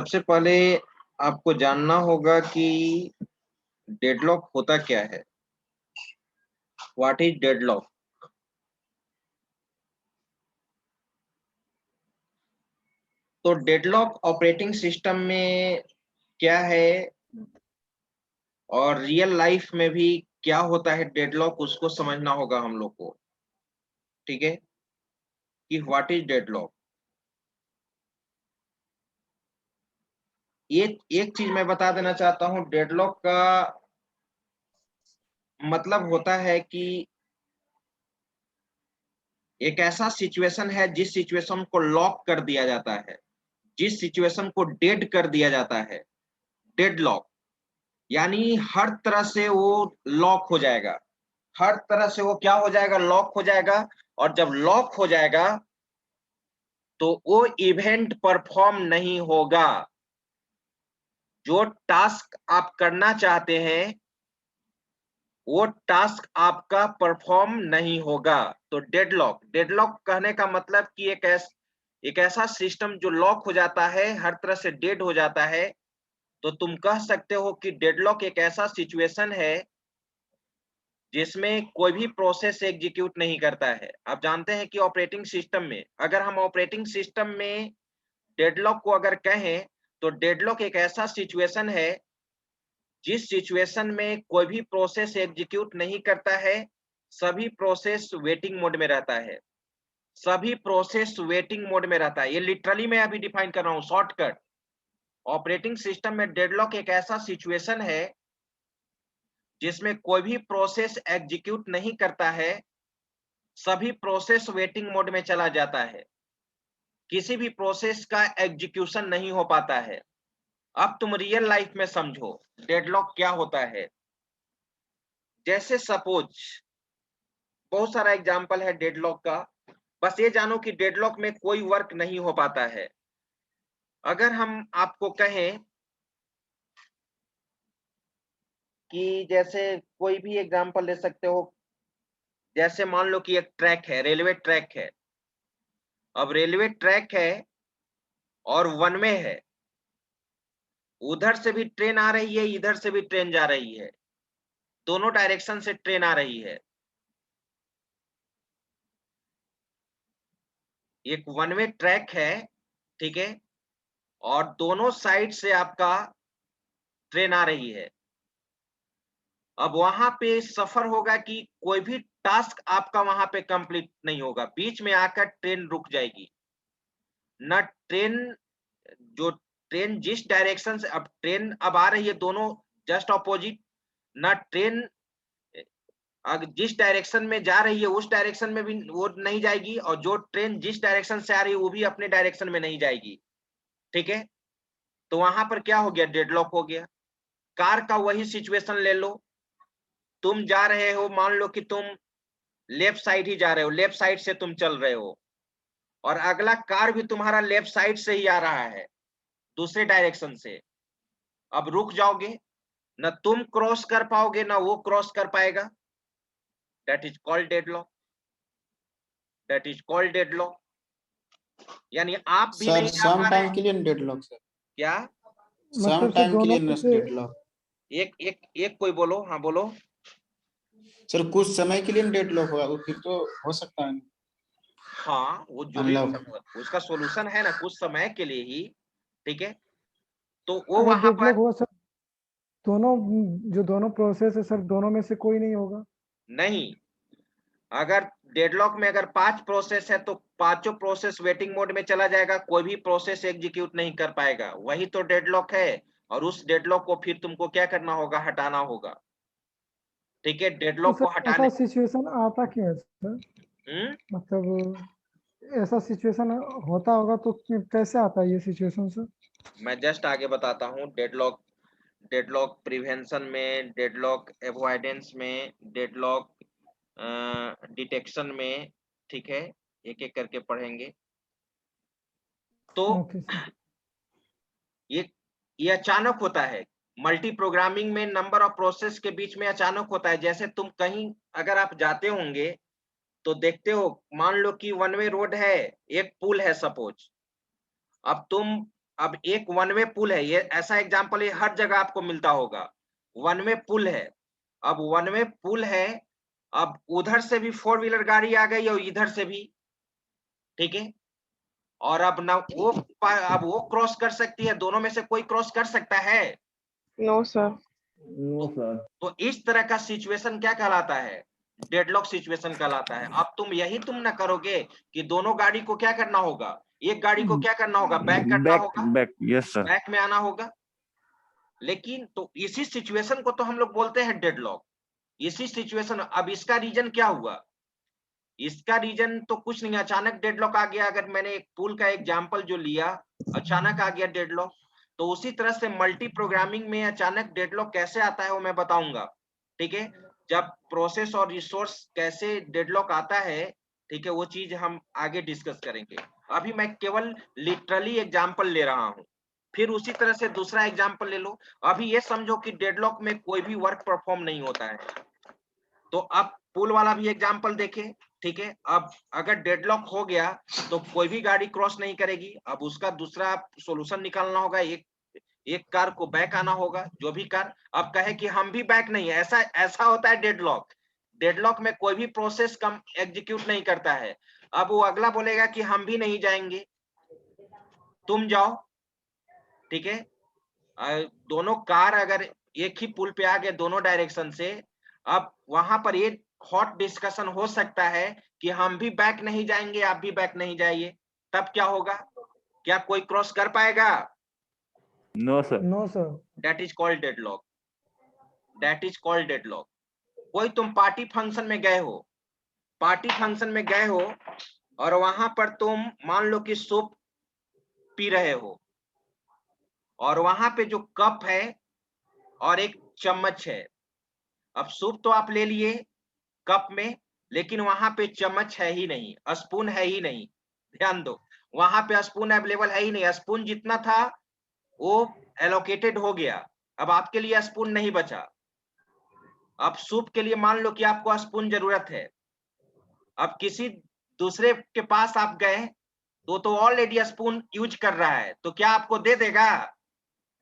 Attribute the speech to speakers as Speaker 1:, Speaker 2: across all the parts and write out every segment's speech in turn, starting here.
Speaker 1: सबसे पहले आपको जानना होगा कि डेडलॉक होता क्या है? What is deadlock? तो डेडलॉक ऑपरेटिंग सिस्टम में क्या है और रियल लाइफ में भी क्या होता है डेडलॉक, उसको समझना होगा हम लोग को। ठीक है कि व्हाट इज डेडलॉक। ये एक चीज मैं बता देना चाहता हूँ, डेडलॉक का मतलब होता है कि एक ऐसा सिचुएशन है जिस सिचुएशन को लॉक कर दिया जाता है, जिस सिचुएशन को डेड कर दिया जाता है। डेडलॉक यानी हर तरह से वो लॉक हो जाएगा, हर तरह से वो क्या हो जाएगा, लॉक हो जाएगा। और जब लॉक हो जाएगा तो वो इवेंट परफॉर्म नहीं होगा। जो टास्क आप करना चाहते हैं वो टास्क आपका परफॉर्म नहीं होगा। तो डेडलॉक, डेडलॉक कहने का मतलब कि एक ऐसा सिस्टम जो लॉक हो जाता है, हर तरह से डेड हो जाता है। तो तुम कह सकते हो कि डेडलॉक एक ऐसा सिचुएशन है जिसमें कोई भी प्रोसेस एग्जीक्यूट नहीं करता है। आप जानते हैं कि ऑपरेटिंग सिस्टम में, अगर हम ऑपरेटिंग सिस्टम में डेडलॉक को अगर कहें, तो डेडलॉक एक ऐसा सिचुएशन है जिस सिचुएशन में कोई भी प्रोसेस एग्जीक्यूट नहीं करता है, सभी प्रोसेस वेटिंग मोड में रहता है। सभी प्रोसेस वेटिंग मोड में रहता है। ये लिटरली मैं अभी डिफाइन कर रहा हूँ शॉर्टकट। ऑपरेटिंग सिस्टम में डेडलॉक एक ऐसा सिचुएशन है जिसमें कोई भी प्रोसेस एग्जीक्यूट नहीं करता है, सभी प्रोसेस वेटिंग मोड में चला जाता है, किसी भी प्रोसेस का एग्जीक्यूशन नहीं हो पाता है। अब तुम रियल लाइफ में समझो डेडलॉक क्या होता है। जैसे सपोज, बहुत सारा एग्जांपल है डेडलॉक का, बस ये जानो कि डेडलॉक में कोई वर्क नहीं हो पाता है। अगर हम आपको कहें कि जैसे कोई भी एग्जांपल ले सकते हो, जैसे मान लो कि एक ट्रैक है, रेलवे ट्रैक है। अब रेलवे ट्रैक है और वन वे है, उधर से भी ट्रेन आ रही है, इधर से भी ट्रेन जा रही है, दोनों डायरेक्शन से ट्रेन आ रही है। एक वन वे ट्रैक है, ठीक है, और दोनों साइड से आपका ट्रेन आ रही है। अब वहां पे सफर होगा कि कोई भी टास्क आपका वहां पे कंप्लीट नहीं होगा, बीच में आकर ट्रेन रुक जाएगी। न ट्रेन, जो ट्रेन जिस डायरेक्शन से, अब ट्रेन अब आ रही है दोनों जस्ट ऑपोजिट, ना ट्रेन जिस डायरेक्शन में जा रही है उस डायरेक्शन में भी वो नहीं जाएगी, और जो ट्रेन जिस डायरेक्शन से आ रही है वो भी अपने डायरेक्शन में नहीं जाएगी। ठीक है, तो वहां पर क्या हो गया, डेडलॉक हो गया। कार का वही सिचुएशन ले लो, तुम जा रहे हो, मान लो कि तुम लेफ्ट साइड ही जा रहे हो, लेफ्ट साइड से तुम चल रहे हो, और अगला कार भी तुम्हारा लेफ्ट साइड से ही आ रहा है, दूसरे डायरेक्शन से। अब रुक जाओगे, न तुम क्रॉस कर पाओगे ना वो क्रॉस कर पाएगा। That is called deadlock, that is called deadlock. यानी आप भी
Speaker 2: सर
Speaker 1: नहीं जा
Speaker 2: सम
Speaker 1: पा रहे
Speaker 2: टाइम
Speaker 1: हैं।
Speaker 2: के लिए डेडलॉक सर,
Speaker 1: क्या?
Speaker 2: सम
Speaker 3: मतलब सर
Speaker 2: टाइम के
Speaker 3: दोनों
Speaker 2: लिए
Speaker 3: में से
Speaker 2: डेडलॉक।
Speaker 1: एक एक एक कोई बोलो, हाँ बोलो।
Speaker 2: सर कुछ समय के लिए डेडलॉक होगा, वो फिर तो हो सकता है
Speaker 1: हाँ, वो जो भी
Speaker 2: अनलॉक।
Speaker 1: उसका सॉल्यूशन है ना, कुछ समय के लिए ही। ठीक है, तो वो
Speaker 3: अगर
Speaker 1: वहां
Speaker 3: डेडलॉक
Speaker 1: पर
Speaker 3: हुआ सर, दोनों जो दोनों प्रोसेस है सर, दोनों में से कोई नहीं होगा।
Speaker 1: नहीं, अगर डेडलॉक में अगर 5 प्रोसेस है तो पांचों प्रोसेस वेटिंग मोड में चला जाएगा, कोई भी प्रोसेस एग्जीक्यूट नहीं कर पाएगा, वही तो डेडलॉक है। और उस डेडलॉक को फिर तुमको क्या करना होगा, हटाना होगा। ठीक है,
Speaker 3: तो
Speaker 1: डेडलॉक को
Speaker 3: सर ऐसा
Speaker 1: हटाने।
Speaker 3: सिचुएशन आता क्यों है सर?
Speaker 1: हम्म
Speaker 3: मतलब ऐसा सिचुएशन होता होगा तो कैसे आता है ये सिचुएशन सर?
Speaker 1: मैं जस्ट आगे बताता हूँ। डेडलॉक, डेडलॉक प्रिवेंशन में, डेडलॉक एवॉइडेंस में, डेडलॉक डिटेक्शन में। ठीक है, एक एक करके पढ़ेंगे। तो
Speaker 3: ओके सर।
Speaker 1: ये ये अचानक होता है। मल्टी प्रोग्रामिंग में नंबर ऑफ प्रोसेस के बीच में अचानक होता है। जैसे तुम कहीं अगर आप जाते होंगे तो देखते हो, मान लो कि वन वे रोड है, एक पुल है सपोज। अब तुम अब एक वन वे पुल है, ये ऐसा एग्जांपल ये हर जगह आपको मिलता होगा। वन वे पुल है, अब वन वे पुल है, अब उधर से भी 4 व्हीलर गाड़ी आ गई और इधर से भी, ठीक है। और अब ना वो अब वो क्रॉस कर सकती है, दोनों में से कोई क्रॉस कर सकता है?
Speaker 4: No sir.
Speaker 1: तो इस तरह का सिचुएशन क्या कहलाता है? डेडलॉक सिचुएशन कहलाता है। अब तुम ना करोगे कि दोनों गाड़ी को क्या करना होगा, एक गाड़ी को क्या करना होगा, बैक करना होगा,
Speaker 5: बैक, यस सर।
Speaker 1: बैक में आना होगा। लेकिन तो इसी सिचुएशन को तो हम लोग बोलते हैं डेडलॉक। इसी सिचुएशन, अब इसका रीजन क्या हुआ? इसका रीजन तो कुछ नहीं, अचानक डेडलॉक आ गया। अगर मैंने एक पुल का एग्जांपल जो लिया, अचानक आ गया डेडलॉक, तो उसी तरह से मल्टी प्रोग्रामिंग में अचानक डेडलॉक कैसे आता है वो मैं बताऊंगा, ठीक है। जब प्रोसेस और रिसोर्स कैसे डेडलॉक आता है, ठीक है, वो चीज हम आगे डिस्कस करेंगे। अभी मैं केवल लिटरली एग्जांपल ले रहा हूं, फिर उसी तरह से दूसरा एग्जांपल ले लो। अभी ये समझो कि डेडलॉक में कोई भी वर्क परफॉर्म नहीं होता है। तो अब पुल वाला भी एग्जांपल देखें, ठीक है। अब अगर डेडलॉक हो गया तो कोई भी गाड़ी क्रॉस नहीं करेगी। अब उसका दूसरा सॉल्यूशन निकालना होगा, एक कार को बैक आना होगा, जो भी कार अब कहे कि हम भी बैक नहीं है, ऐसा होता है डेडलॉक। डेडलॉक में कोई भी प्रोसेस कम एग्जीक्यूट नहीं करता है। अब वो अगला बोलेगा कि हम भी नहीं जाएंगे, तुम जाओ, ठीक है। दोनों कार अगर एक ही पुल पे आ गए दोनों डायरेक्शन से, अब वहां पर ये हॉट डिस्कशन हो सकता है कि हम भी बैक नहीं जाएंगे, आप भी बैक नहीं जाइए। तब क्या होगा? क्या कोई क्रॉस कर पाएगा?
Speaker 5: No sir.
Speaker 3: No sir.
Speaker 1: That is called deadlock, that is called deadlock. कोई तुम पार्टी फंक्शन में गए हो, पार्टी फंक्शन में गए हो और वहां पर तुम मान लो कि सूप पी रहे हो, और वहां पे जो कप है और एक चम्मच है। अब सूप तो आप ले लिए कप में, लेकिन वहां पे चम्मच है ही नहीं, स्पून है ही नहीं। ध्यान दो, वहां पे स्पून अवेलेबल है ही नहीं। स्पून जितना था वो एलोकेटेड हो गया, अब आपके लिए स्पून नहीं बचा। अब सूप के लिए मान लो कि आपको स्पून जरूरत है। अब किसी दूसरे के पास आप गए तो ऑलरेडी स्पून यूज कर रहा है, तो क्या आपको दे देगा?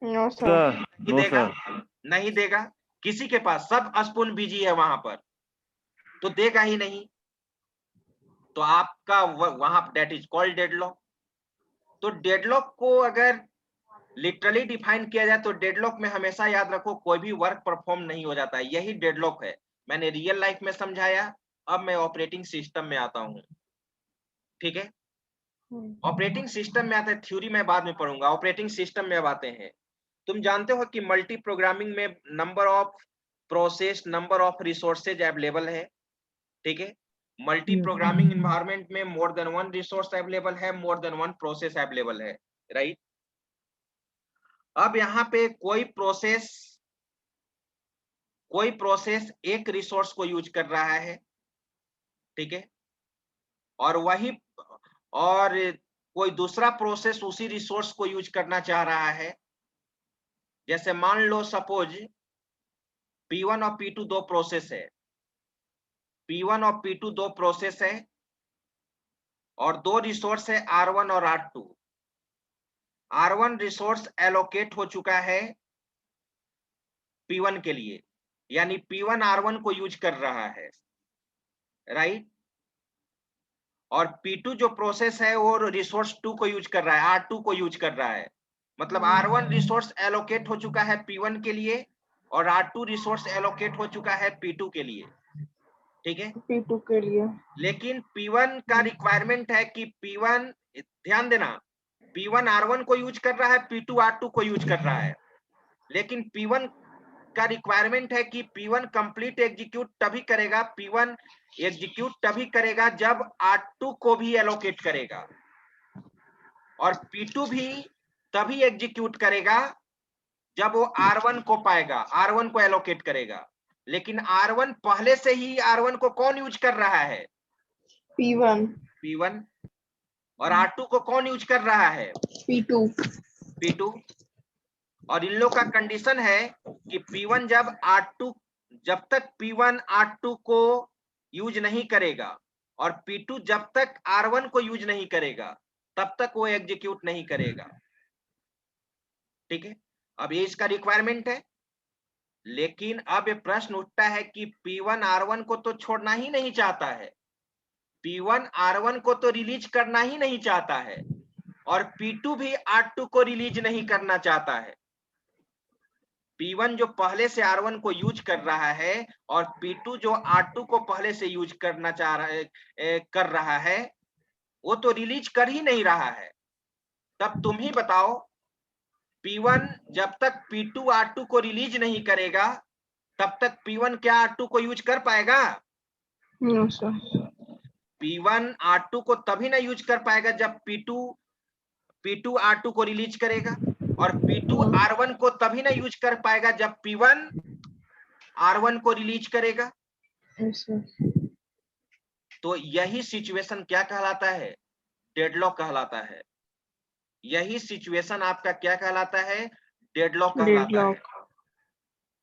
Speaker 4: No sir.
Speaker 5: सर,
Speaker 1: नहीं
Speaker 5: नो
Speaker 1: देगा,
Speaker 5: सर।
Speaker 1: नहीं देगा। किसी के पास सब स्पून बिजी है वहां पर, तो देगा ही नहीं। तो आपका वहां दैट इज कॉल्ड डेडलॉक। तो डेडलॉक को अगर लिटरली डिफाइन किया जाए तो डेडलॉक में हमेशा याद रखो कोई भी वर्क परफॉर्म नहीं हो जाता है, यही डेडलॉक है। मैंने रियल लाइफ में समझाया, अब मैं ऑपरेटिंग सिस्टम में आता हूं, ठीक है। ऑपरेटिंग सिस्टम में आता है, थ्योरी में बाद में पढ़ूंगा, ऑपरेटिंग सिस्टम में अब आते हैं। तुम जानते हो कि मल्टी प्रोग्रामिंग में number of process, number of resources available है, ठीक है। Multi
Speaker 3: Yes.
Speaker 1: प्रोग्रामिंग इन्वायरमेंट में more than one resource available है, more than one process available है, राइट। अब यहाँ पे कोई प्रोसेस एक रिसोर्स को यूज कर रहा है, ठीक है, और कोई दूसरा प्रोसेस उसी रिसोर्स को यूज करना चाह रहा है। जैसे मान लो सपोज P1 और P2 दो प्रोसेस है, P1 और P2 दो प्रोसेस है और दो रिसोर्स है R1 और R2। R1 रिसोर्स एलोकेट हो चुका है P1 के लिए, यानी P1 R1 को यूज कर रहा है, राइट। और P2 जो प्रोसेस है वो रिसोर्स 2 को यूज कर रहा है, R2 को यूज कर रहा है। मतलब R1 रिसोर्स एलोकेट हो चुका है P1 के लिए और R2 रिसोर्स एलोकेट हो चुका है P2 के लिए, ठीक है।
Speaker 4: P2 के लिए।
Speaker 1: लेकिन P1 का रिक्वायरमेंट है कि P1, ध्यान देना, P1 R1 को यूज कर रहा है, P2 R2 को यूज कर रहा है। लेकिन P1 का रिक्वायरमेंट है कि P1 कंप्लीट एग्जीक्यूट तभी करेगा, P1 एग्जीक्यूट तभी करेगा जब R2 को भी एलोकेट करेगा, और P2 भी तभी एग्जीक्यूट करेगा जब वो R1 को पाएगा, R1 को एलोकेट करेगा। लेकिन R1 पहले से ही R1 को कौन यूज कर रहा है? P1। और R2 को कौन यूज कर रहा है? P2। और इन लोग का कंडीशन है कि P1 जब तक P1 R2 को यूज नहीं करेगा और P2 जब तक R1 को यूज नहीं करेगा तब तक वो एग्जीक्यूट नहीं करेगा। ठीक है, अब ये इसका रिक्वायरमेंट है। लेकिन अब ये प्रश्न उठता है कि P1 R1 को तो छोड़ना ही नहीं चाहता है, P1 R1 को तो रिलीज करना ही नहीं चाहता है, और P2 भी R2 को रिलीज नहीं करना चाहता है। P1 जो पहले से R1 को यूज कर रहा है और P2 जो R2 को पहले से यूज करना चाह रहा है, कर रहा है, वो तो रिलीज कर ही नहीं रहा है। तब तुम ही बताओ, P1 जब तक P2 R2 को रिलीज नहीं करेगा तब तक P1 क्या R2 को यूज कर पाएगा?
Speaker 4: No sir.
Speaker 1: P1 R2 को तभी ना यूज कर पाएगा जब P2 R2 को रिलीज करेगा, और P2 R1 को तभी ना यूज कर पाएगा जब P1 R1 को रिलीज करेगा।
Speaker 4: Yes sir.
Speaker 1: तो यही सिचुएशन क्या कहलाता है? डेडलॉक कहलाता है। यही सिचुएशन आपका क्या कहलाता है? डेडलॉक कहलाता है।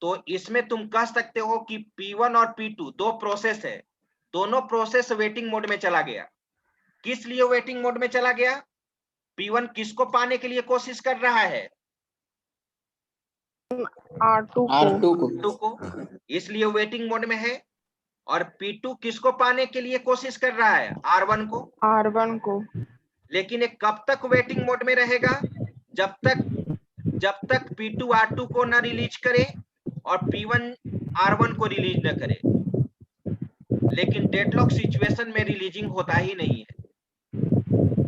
Speaker 1: तो इसमें तुम कह सकते हो कि P1 और P2 दो प्रोसेस है, दोनों प्रोसेस वेटिंग मोड में चला गया। किस लिए वेटिंग मोड में चला गया? P1 किसको पाने के लिए कोशिश कर रहा है?
Speaker 4: R2
Speaker 1: को, इसलिए वेटिंग मोड में है। और P2 किसको पाने के लिए कोशिश कर रहा है? R1 को। लेकिन ये कब तक वेटिंग मोड में रहेगा? जब तक P2 R2 को ना रिलीज करे और P1 R1 को रिलीज न करे। लेकिन डेडलॉक सिचुएशन में रिलीजिंग होता ही नहीं है।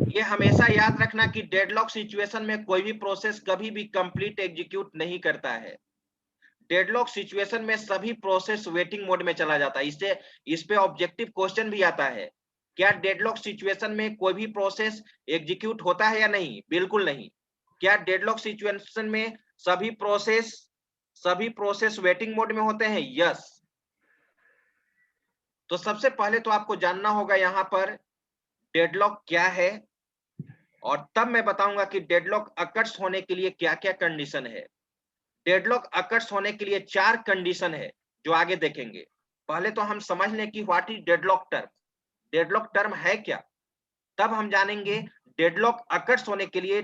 Speaker 1: ये हमेशा याद रखना कि डेडलॉक सिचुएशन में कोई भी प्रोसेस कभी भी कंप्लीट एग्जीक्यूट नहीं करता है। डेडलॉक सिचुएशन में सभी प्रोसेस वेटिंग मोड में चला जाता है। इस पे ऑब्जेक्टिव क्वेश्चन भी आता है, क्या डेडलॉक सिचुएशन में कोई भी प्रोसेस एग्जीक्यूट होता है या नहीं? बिल्कुल नहीं। क्या डेडलॉक सिचुएशन में सभी प्रोसेस वेटिंग मोड में होते हैं? यस। तो सबसे पहले तो आपको जानना होगा यहाँ पर डेडलॉक क्या है, और तब मैं बताऊंगा कि डेडलॉक अकर्स होने के लिए क्या क्या कंडीशन है। डेडलॉक अकर्स होने के लिए 4 कंडीशन है जो आगे देखेंगे। पहले तो हम समझ लें कि what is deadlock term. Deadlock term है क्या, तब हम जानेंगे डेडलॉक अकर्स होने के लिए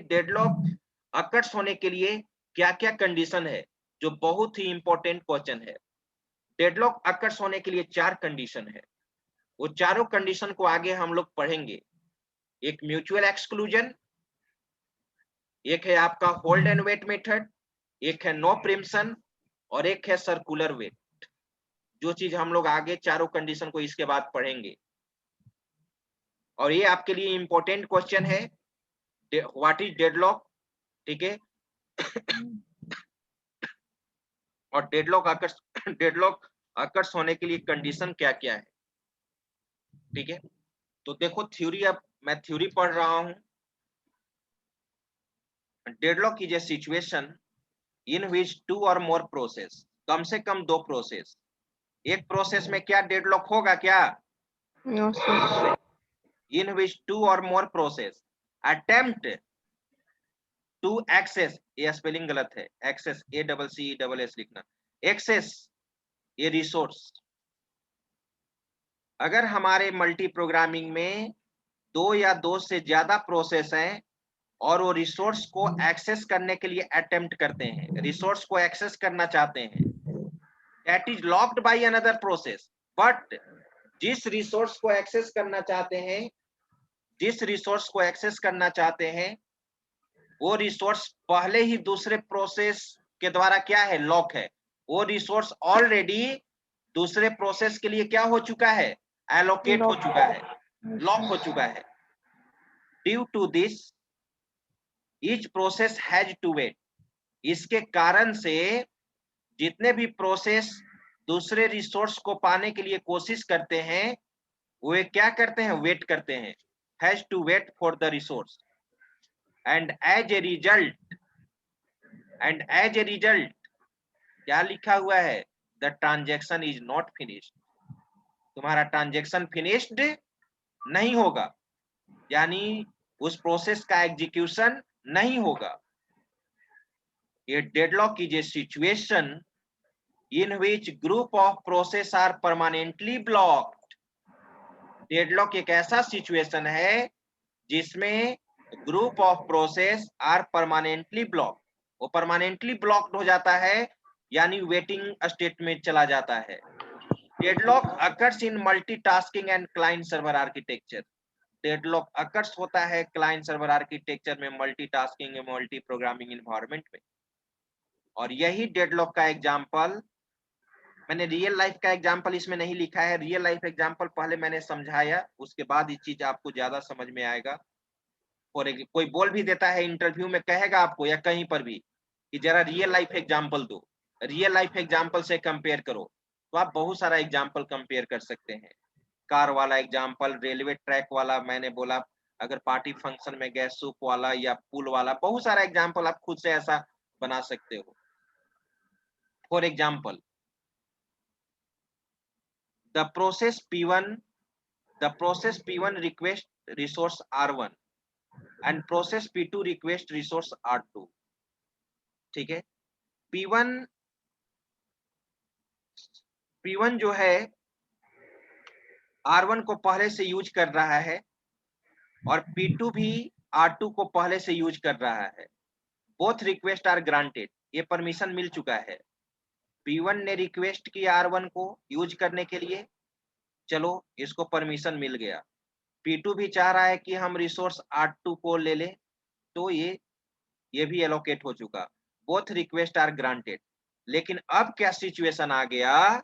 Speaker 1: क्या क्या कंडीशन है, जो बहुत ही इंपॉर्टेंट क्वेश्चन है। डेडलॉक अकर्स होने के लिए 4 कंडीशन है। वो चारों कंडीशन को आगे हम लोग पढ़ेंगे। एक म्यूचुअल एक्सक्लूजन, एक है आपका होल्ड एंड वेट मेथड, एक है नो प्रिम्पशन, और एक है सर्कुलर वेट। जो चीज हम लोग आगे चारों कंडीशन को इसके बाद पढ़ेंगे। और ये आपके लिए इंपॉर्टेंट क्वेश्चन है, व्हाट इज डेडलॉक, ठीक है। और डेडलॉक अकर्स होने के लिए कंडीशन क्या क्या है, ठीक है। तो देखो थ्योरी, अब मैं थ्योरी पढ़ रहा हूं। Deadlock is a situation in which 2 or more process, कम से कम 2 प्रोसेस, एक प्रोसेस में क्या डेडलॉक होगा? क्या?
Speaker 4: No sir.
Speaker 1: In which 2 or more process attempt to access, ये स्पेलिंग गलत है, एक्सेस ACCESS लिखना, एक्सेस ये रिसोर्स। अगर हमारे मल्टी प्रोग्रामिंग में 2 या 2 से ज्यादा प्रोसेस हैं और वो रिसोर्स को एक्सेस करने के लिए अटेम्प्ट करते हैं, रिसोर्स को एक्सेस करना चाहते हैं, that is locked by another process. But जिस रिसोर्स को एक्सेस करना चाहते हैं वो रिसोर्स पहले ही दूसरे प्रोसेस के द्वारा क्या है? लॉक है। वो रिसोर्स ऑलरेडी दूसरे प्रोसेस के लिए क्या हो चुका है? एलोकेट हो चुका है, लॉक हो चुका है। Due to this each process has to wait, इसके कारण से जितने भी प्रोसेस दूसरे रिसोर्स को पाने के लिए कोशिश करते हैं वे क्या करते हैं? वेट करते हैं, has to wait for the resource. And as a result क्या लिखा हुआ है? The transaction is not finished, तुम्हारा ट्रांजेक्शन फिनिश्ड नहीं होगा, यानी उस प्रोसेस का एग्जीक्यूशन नहीं होगा। ये deadlock is a situation in which group of process are permanently blocked। Deadlock एक ऐसा सिचुएशन है जिसमें group of process are permanently block, वो परमानेंटली ब्लॉक्ड हो जाता है, यानी वेटिंग स्टेट में चला जाता है। Deadlock occurs in multitasking and client server architecture. Deadlock occurs होता है क्लाइंट सर्वर आर्किटेक्चर में, मल्टीटास्किंग और मल्टी प्रोग्रामिंग एनवायरनमेंट में। और यही डेडलॉक का एग्जांपल, मैंने रियल लाइफ का एग्जांपल इसमें नहीं लिखा है, रियल लाइफ एग्जांपल पहले मैंने समझाया, उसके बाद ये चीज आपको ज्यादा समझ में आएगा। और कोई बोल भी देता है इंटरव्यू में, कहेगा आपको या कहीं पर भी कि जरा रियल लाइफ एग्जांपल दो, रियल लाइफ एग्जांपल से कंपेयर करो, तो आप बहुत सारा एग्जांपल कंपेयर कर सकते हैं। कार वाला एग्जांपल, रेलवे ट्रैक वाला, मैंने बोला अगर पार्टी फंक्शन में गए सूप वाला या पुल वाला, बहुत सारा एग्जांपल आप खुद से ऐसा बना सकते हो। For example, the process P1 request resource R1 and process P2 request resource R2। ठीक है, P1 जो है R1 को पहले से यूज कर रहा है और P2 भी R2 को पहले से यूज कर रहा है। बोथ रिक्वेस्ट आर ग्रांटेड, ये परमिशन मिल चुका है। P1 ने रिक्वेस्ट किया R1 को यूज करने के लिए, चलो इसको परमिशन मिल गया। P2 भी चाह रहा है कि हम रिसोर्स R2 को ले ले, तो ये भी एलोकेट हो चुका। Both request are granted. लेकिन अब क्या सिचुएशन आ गया,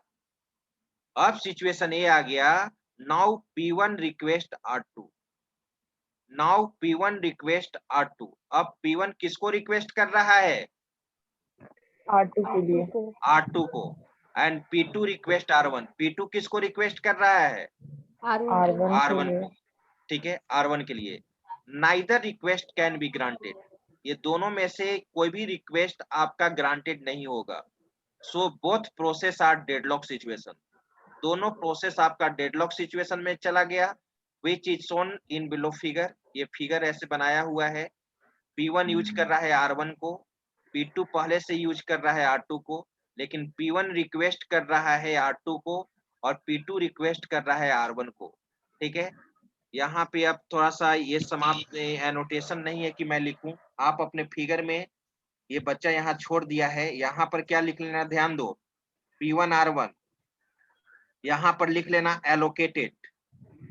Speaker 1: अब सिचुएशन ये आ गया, now P1 request R2, now P1 request R2। अब P1 किसको रिक्वेस्ट कर रहा है,
Speaker 4: R2 के लिए,
Speaker 1: R2 को, and P2 request R1। P2 किसको रिक्वेस्ट कर रहा है, R1 को। ठीक है, R1 के लिए। Neither request can be granted, ये दोनों में से कोई भी रिक्वेस्ट आपका ग्रांटेड नहीं होगा। So both process are deadlock situation, दोनों प्रोसेस आपका डेडलॉक सिचुएशन में चला गया। Which is shown in below figure, ये फिगर ऐसे बनाया हुआ है। P1 यूज कर रहा है R1 को, P2 पहले से यूज कर रहा है R2 को, लेकिन P1 रिक्वेस्ट कर रहा है R2 को और P2 रिक्वेस्ट कर रहा है R1 को। ठीक है, यहाँ पे अब थोड़ा सा ये समाप्त एनोटेशन नहीं है कि मैं लिखूं, आप अपने फिगर में ये बच्चा यहाँ छोड़ दिया है, यहाँ पर क्या लिख लेना, ध्यान दो, P1 R1, यहाँ पर लिख लेना एलोकेटेड,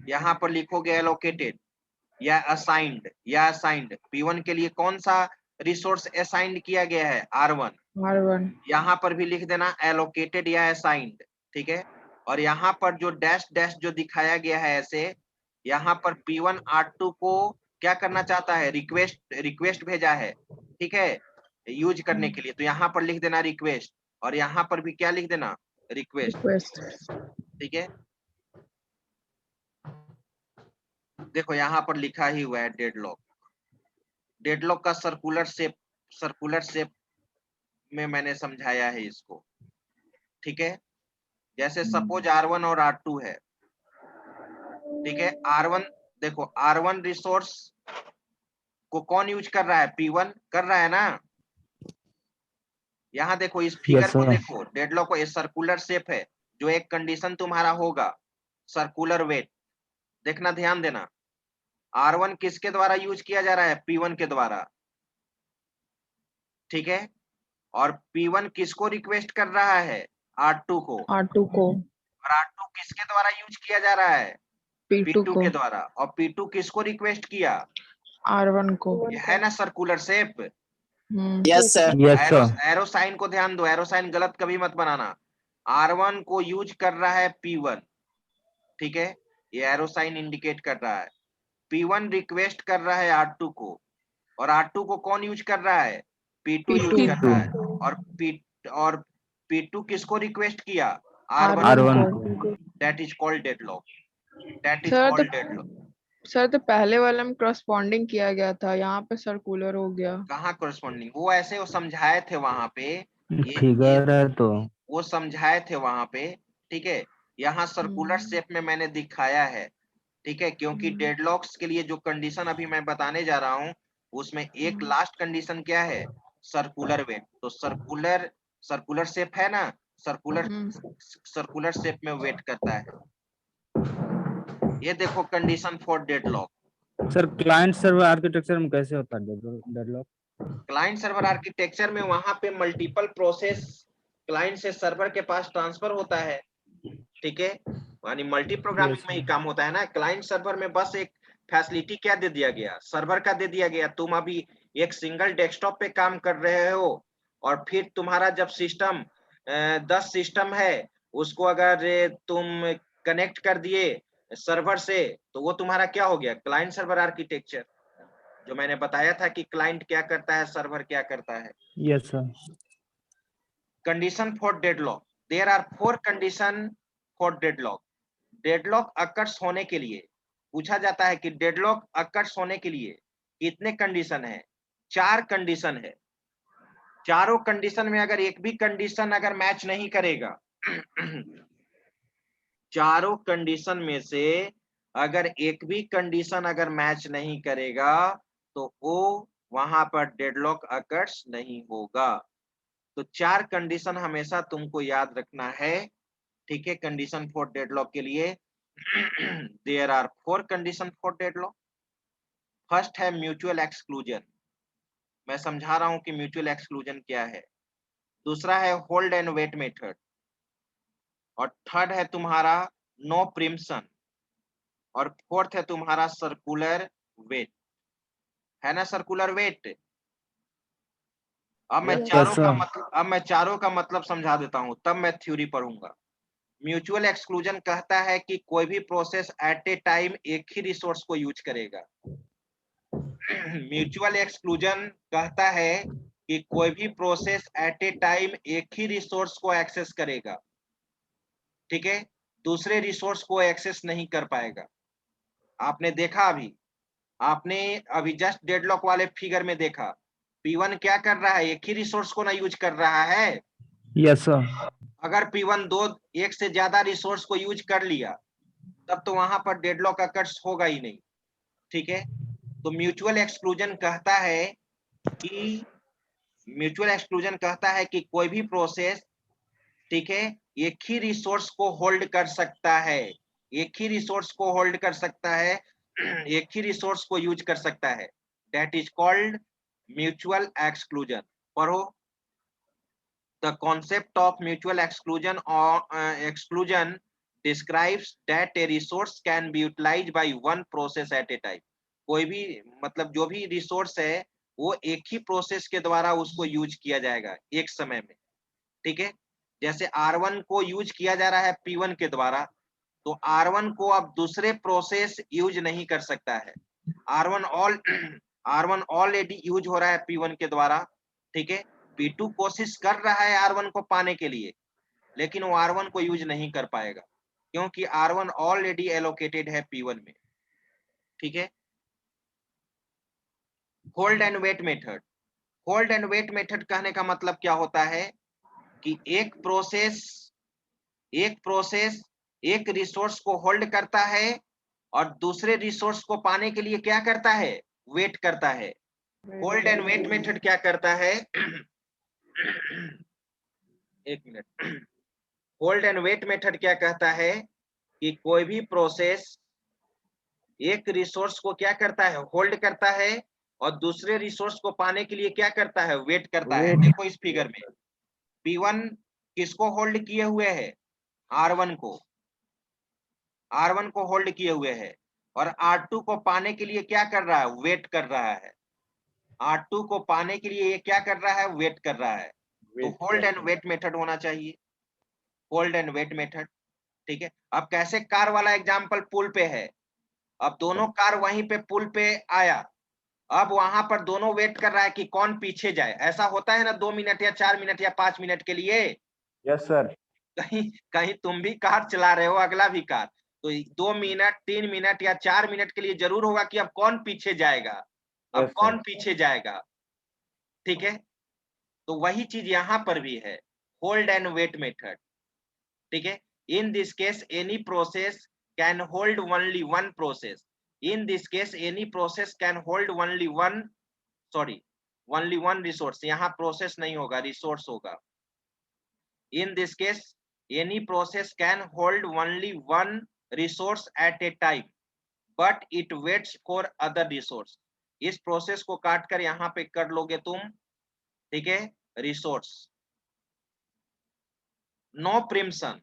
Speaker 1: यहाँ पर लिखोगे एलोकेटेड या असाइंड, या असाइंड। P1 के लिए कौन सा रिसोर्स असाइंड किया गया है, R1। यहाँ पर भी लिख देना एलोकेटेड या असाइंड। ठीक है, और यहाँ पर जो डैश डैश जो दिखाया गया है ऐसे, यहाँ पर P1 R2 को क्या करना चाहता है, रिक्वेस्ट भेजा है, ठीक है, यूज करने के लिए, तो यहाँ पर लिख देना रिक्वेस्ट, और यहाँ पर भी क्या लिख देना, रिक्वेस्ट। ठीक है, देखो यहाँ पर लिखा ही हुआ है डेडलॉक। डेडलॉक का सर्कुलर शेप में मैंने समझाया है इसको। ठीक है, जैसे सपोज R1 और R2 है, ठीक है, R1 देखो, R1 रिसोर्स को कौन यूज कर रहा है, P1 कर रहा है ना। यहाँ देखो इस फिगर को देखो, डेडलॉक को, ये सर्कुलर शेप है, जो एक कंडीशन तुम्हारा होगा सर्कुलर वेट, देखना ध्यान देना। R1 किसके द्वारा यूज किया जा रहा है, P1 के द्वारा। ठीक है, और P1 किसको रिक्वेस्ट कर रहा है, R2 को। और R2 किसके द्वारा यूज किया जा रहा है, P2 के द्वारा। और P2 किसको रिक्वेस्ट किया, R1 को। है ना circular shape.
Speaker 2: Yes sir.
Speaker 1: Arrow sign को ध्यान दो, एरो साइन गलत कभी मत बनाना। R1 को यूज कर रहा है P1, ठीक है, ये एरो साइन इंडिकेट कर रहा है। P1 रिक्वेस्ट कर रहा है R2 को, और R2 को कौन यूज कर रहा है, P2 यूज कर रहा है। और P2 किसको रिक्वेस्ट किया, R1 को। That is called deadlock, that is called deadlock.
Speaker 4: Sir तो पहले वाले में करस्पॉन्डिंग किया गया था, यहाँ पे सर्कुलर हो गया।
Speaker 1: कहाँ करस्पॉन्डिंग, वो ऐसे वो समझाए थे वहां पे,
Speaker 5: फिगर है तो
Speaker 1: वो समझाए थे वहां पे। ठीक है, यहाँ सर्कुलर शेप में मैंने दिखाया है। ठीक है, क्योंकि डेडलॉक्स के लिए जो कंडीशन अभी मैं बताने जा रहा हूँ, उसमें एक लास्ट कंडीशन क्या है, सर्कुलर वेट। तो सर्कुलर शेप है ना, सर्कुलर शेप में वेट करता है। ये देखो condition for deadlock.
Speaker 5: Sir client server architecture में कैसे होता है डेडलॉक?
Speaker 1: क्लाइंट सर्वर आर्किटेक्चर में वहां पे मल्टीपल प्रोसेस क्लाइंट से सर्वर के पास ट्रांसफर होता है, ठीक है, यानी मल्टी प्रोग्रामिंग में ही काम होता है ना। क्लाइंट सर्वर में बस एक फैसिलिटी क्या दे दिया गया, सर्वर का दे दिया गया। तुम अभी एक सिंगल डेस्कटॉप पे काम कर रहे हो और फिर तुम्हारा जब सिस्टम 10 सिस्टम है, उसको अगर तुम कनेक्ट कर दिए सर्वर से, तो वो तुम्हारा क्या हो गया, क्लाइंट सर्वर आर्किटेक्चर। जो मैंने बताया था कि क्लाइंट क्या करता है, सर्वर क्या करता है।
Speaker 5: Yes sir.
Speaker 1: Condition for deadlock, there are 4 condition for deadlock. Deadlock occurs होने के लिए पूछा जाता है कि डेडलॉक अकर्स होने के लिए कितने कंडीशन है। 4 कंडीशन है। चारों कंडीशन में अगर एक भी कंडीशन अगर मैच नहीं करेगा चारों कंडीशन में से अगर एक भी कंडीशन अगर मैच नहीं करेगा, तो वो वहां पर डेडलॉक अकर्स नहीं होगा। तो 4 कंडीशन हमेशा तुमको याद रखना है, ठीक है। कंडीशन फॉर डेडलॉक के लिए there are 4 condition for deadlock. First है म्यूचुअल एक्सक्लूजन, मैं समझा रहा हूं कि म्यूचुअल एक्सक्लूजन क्या है। दूसरा है होल्ड एंड वेट मेथड, और थर्ड है तुम्हारा नो प्रिम्पशन, और फोर्थ है तुम्हारा सर्कुलर वेट, है ना, सर्कुलर वेट। अब मैं
Speaker 4: Yes,
Speaker 1: चारों का
Speaker 5: sir.
Speaker 1: मतलब अब मैं चारों का मतलब समझा देता हूं, तब मैं थ्योरी पढ़ूंगा। म्यूचुअल एक्सक्लूजन कहता है कि कोई भी प्रोसेस एट ए टाइम एक ही रिसोर्स को यूज करेगा। म्यूचुअल एक्सक्लूजन कहता है कि कोई भी प्रोसेस एट ए टाइम एक ही रिसोर्स को एक्सेस करेगा, ठीक है, दूसरे रिसोर्स को एक्सेस नहीं कर पाएगा। आपने देखा आपने अभी जस्ट डेडलॉक वाले फिगर में देखा, P1 क्या कर रहा है, एक ही रिसोर्स को ना यूज कर रहा है।
Speaker 5: Yes sir.
Speaker 1: अगर P1 एक से ज्यादा रिसोर्स को यूज कर लिया, तब तो वहां पर डेडलॉक अकर्स होगा ही नहीं, ठीक है। तो म्यूचुअल एक्सक्लूजन कहता है कि कोई भी प्रोसेस, ठीक है, एक ही रिसोर्स को होल्ड कर सकता है, एक ही रिसोर्स को होल्ड कर सकता है, एक ही रिसोर्स को यूज कर सकता है। That is called mutual exclusion. पढ़ो। The concept of mutual exclusion exclusion describes that a resource can be utilized by one process at a time। कोई भी मतलब जो भी रिसोर्स है, वो एक ही प्रोसेस के द्वारा उसको यूज किया जाएगा एक समय में, ठीक है। जैसे R1 को यूज किया जा रहा है P1 के द्वारा, तो R1 को अब दूसरे प्रोसेस यूज नहीं कर सकता है। R1 ऑलरेडी यूज हो रहा है P1 के द्वारा, ठीक है। P2 कोशिश कर रहा है R1 को पाने के लिए, लेकिन वो R1 को यूज नहीं कर पाएगा, क्योंकि R1 ऑलरेडी एलोकेटेड है P1 में, ठीक है। Hold and wait method, hold and wait method कहने का मतलब क्या होता है कि एक प्रोसेस एक रिसोर्स को होल्ड करता है और दूसरे रिसोर्स को पाने के लिए क्या करता है, वेट करता है। होल्ड एंड वेट मेथड क्या करता है एक minute. Hold and wait method क्या कहता है कि कोई भी प्रोसेस एक रिसोर्स को क्या करता है, होल्ड करता है, और दूसरे रिसोर्स को पाने के लिए क्या करता है, वेट करता है। देखो इस फिगर में P1 किसको होल्ड किए हुए है, R1 को होल्ड किए हुए है, और R2 को पाने के लिए क्या कर रहा है, वेट कर रहा है। R2 को पाने के लिए ये क्या कर रहा है, वेट कर रहा है। तो होल्ड एंड वेट मेथड होना चाहिए, होल्ड एंड वेट मेथड, ठीक है। अब कैसे कार वाला एग्जांपल पुल पे है, अब दोनों कार वहीं पे पुल पे आया, अब वहां पर दोनों वेट कर रहा है कि कौन पीछे जाए। ऐसा होता है ना 2 मिनट या 4 मिनट या 5 मिनट के लिए।
Speaker 2: Yes sir.
Speaker 1: कहीं कहीं तुम भी कार चला रहे हो, अगला भी कार, तो 2 मिनट 3 मिनट या 4 मिनट के लिए जरूर होगा कि अब कौन पीछे जाएगा, अब कौन पीछे जाएगा, ठीक है। तो वही चीज यहां पर भी है, होल्ड एंड वेट मेथड, ठीक है। इन this case any process can hold only one process, in this case any process can hold only one resource, यहाँ प्रोसेस नहीं होगा, रिसोर्स होगा। इन this case any process can hold only one resource at a time, but it waits for other resource। इस process को काट कर यहाँ पे कर लोगे तुम, ठीक है, resource. No preemption,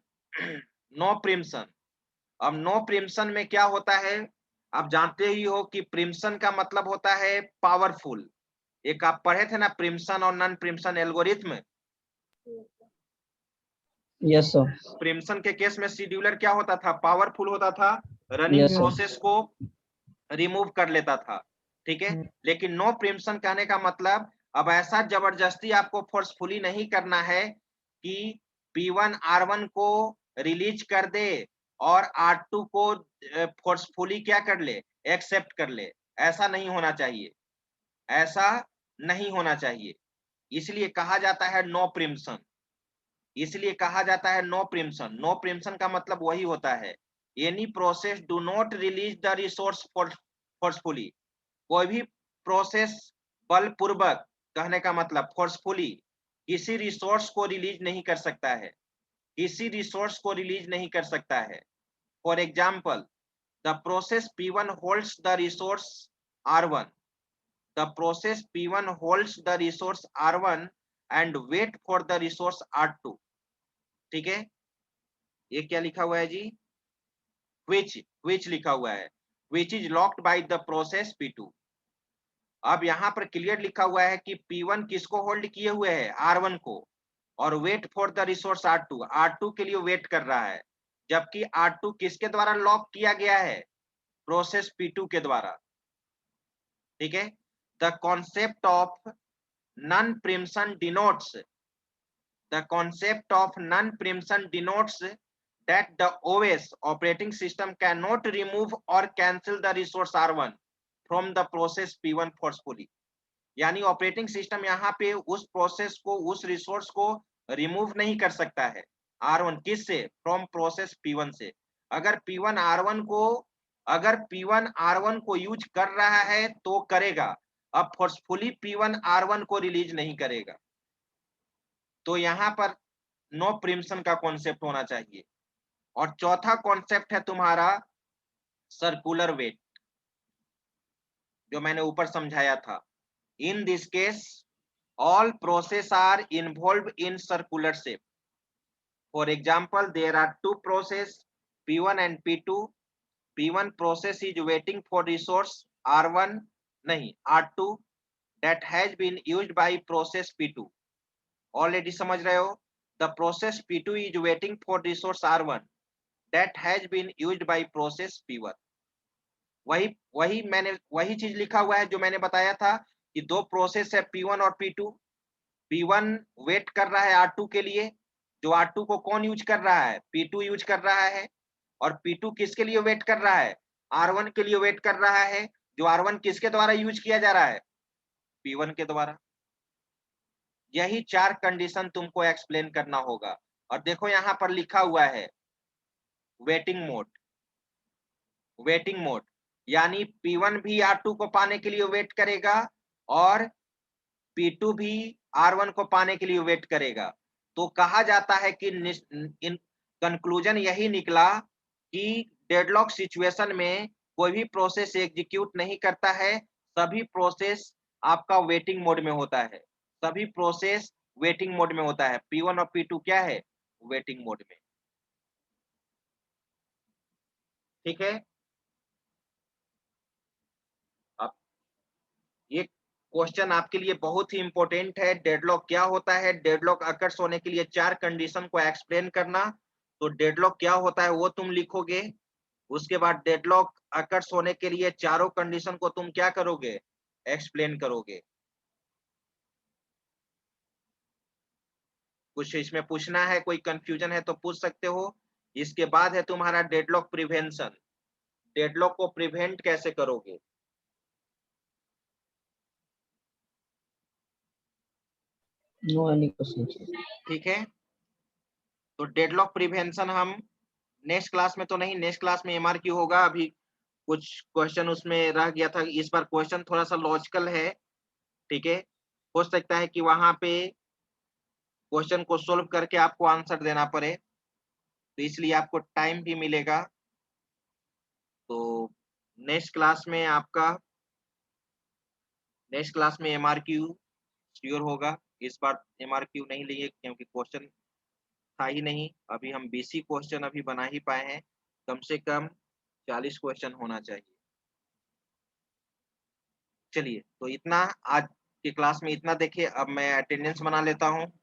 Speaker 1: no preemption. अब नो प्रिम्पशन में क्या होता है, आप जानते ही हो कि प्रिम्पशन का मतलब होता है पावरफुल। एक आप पढ़े थे ना प्रिम्पशन और non preemption algorithm.
Speaker 6: Yes sir.
Speaker 1: Preemption के केस में शेड्यूलर क्या होता था, पावरफुल होता था, रनिंग
Speaker 6: Yes, sir.
Speaker 1: प्रोसेस को रिमूव कर लेता था, ठीक है। लेकिन नो प्रिम्पशन कहने का मतलब अब ऐसा जबरदस्ती आपको फोर्सफुली नहीं करना है कि P1 R1 को रिलीज कर दे और R2 को फोर्सफुली क्या कर ले, एक्सेप्ट कर ले। ऐसा नहीं होना चाहिए, ऐसा नहीं होना चाहिए। इसलिए कहा जाता है नो प्रिम्पशन, इसलिए कहा जाता है नो प्रिम्पशन। नो प्रिम्पशन का मतलब वही होता है, any process do not release the resource forcefully. कोई भी प्रोसेस बलपूर्वक, कहने का मतलब फोर्सफुली, किसी रिसोर्स को रिलीज नहीं कर सकता है, किसी रिसोर्स को रिलीज नहीं कर सकता है। For example, the process P1 holds the resource R1, the process P1 holds the resource R1 and wait for the resource R2, ठीक है। ये क्या लिखा हुआ है जी, which लिखा हुआ है, which is locked by the process P2। अब यहाँ पर क्लियर लिखा हुआ है कि P1 किसको होल्ड किए हुए है, R1 को, और wait for the resource R2, R2 के लिए वेट कर रहा है। जबकि R2 किसके द्वारा लॉक किया गया है, प्रोसेस P2 के द्वारा, ठीक है। The concept of non-preemption denotes, the concept of non-preemption denotes that the OS operating system cannot remove or cancel the resource R1 from the process P1 forcefully। यानी ऑपरेटिंग सिस्टम यहाँ पे उस process को, उस रिसोर्स को remove नहीं कर सकता है R1 किससे, फ्रॉम प्रोसेस P1 से। अगर P1 R1 को यूज कर रहा है तो करेगा, अब फोर्सफुली P1 R1 को रिलीज नहीं करेगा। तो यहाँ पर नो प्रिम्पशन का कॉन्सेप्ट होना चाहिए। और चौथा कॉन्सेप्ट है तुम्हारा सर्कुलर वेट, जो मैंने ऊपर समझाया था। In this case all process are involve in circular shape. For example, there are two process P1 and P2। P1 process is waiting for resource R1 नहीं R2 that has been used by process P2। Already समझ रहे हो, the process P2 is waiting for resource R1 that has been used by process P1। वही चीज लिखा हुआ है जो मैंने बताया था कि दो प्रोसेस है P1 और P2। P1 वेट कर रहा है R2 के लिए, जो R2 को कौन यूज कर रहा है, P2 यूज कर रहा है। और P2 किसके लिए वेट कर रहा है, R1 के लिए वेट कर रहा है, जो R1 किसके द्वारा यूज किया जा रहा है, P1 के द्वारा। यही चार कंडीशन तुमको एक्सप्लेन करना होगा। और देखो यहाँ पर लिखा हुआ है वेटिंग मोड, वेटिंग मोड यानी P1 भी R2 को पाने के लिए वेट करेगा और P2 भी R1 को पाने के लिए वेट करेगा। तो कहा जाता है कि इन कंक्लूजन यही निकला कि डेडलॉक सिचुएशन में कोई भी प्रोसेस एग्जीक्यूट नहीं करता है, सभी प्रोसेस आपका वेटिंग मोड में होता है, सभी प्रोसेस वेटिंग मोड में होता है। P1 और P2 क्या है, वेटिंग मोड में, ठीक है। अब ये क्वेश्चन आपके लिए बहुत ही इंपॉर्टेंट है, डेडलॉक क्या होता है, डेडलॉक अकर्स होने के लिए चार कंडीशन को एक्सप्लेन करना। तो डेडलॉक क्या होता है वो तुम लिखोगे, उसके बाद डेडलॉक अकर्स होने के लिए चारों कंडीशन को तुम क्या करोगे, एक्सप्लेन करोगे। कुछ इसमें पूछना है, कोई कंफ्यूजन है तो पूछ सकते हो। इसके बाद है तुम्हारा डेडलॉक प्रिवेंशन, डेडलॉक को प्रिवेंट कैसे करोगे।
Speaker 6: No any question.
Speaker 1: ठीक है, तो डेडलॉक प्रिवेंशन हम नेक्स्ट क्लास में तो नहीं, नेक्स्ट क्लास में MRQ होगा। अभी कुछ क्वेश्चन उसमें रह गया था, इस बार क्वेश्चन थोड़ा सा लॉजिकल है, ठीक है। हो सकता है कि वहां पे क्वेश्चन को सोल्व करके आपको आंसर देना पड़े, तो इसलिए आपको टाइम भी मिलेगा। तो नेक्स्ट क्लास में आपका नेक्स्ट क्लास में MRQ श्योर होगा। इस बार MRQ नहीं लिए क्योंकि क्वेश्चन था ही नहीं। अभी हम 20 क्वेश्चन अभी बना ही पाए हैं, कम से कम 40 क्वेश्चन होना चाहिए। चलिए, तो इतना आज के क्लास में इतना देखिए। अब मैं अटेंडेंस बना लेता हूँ।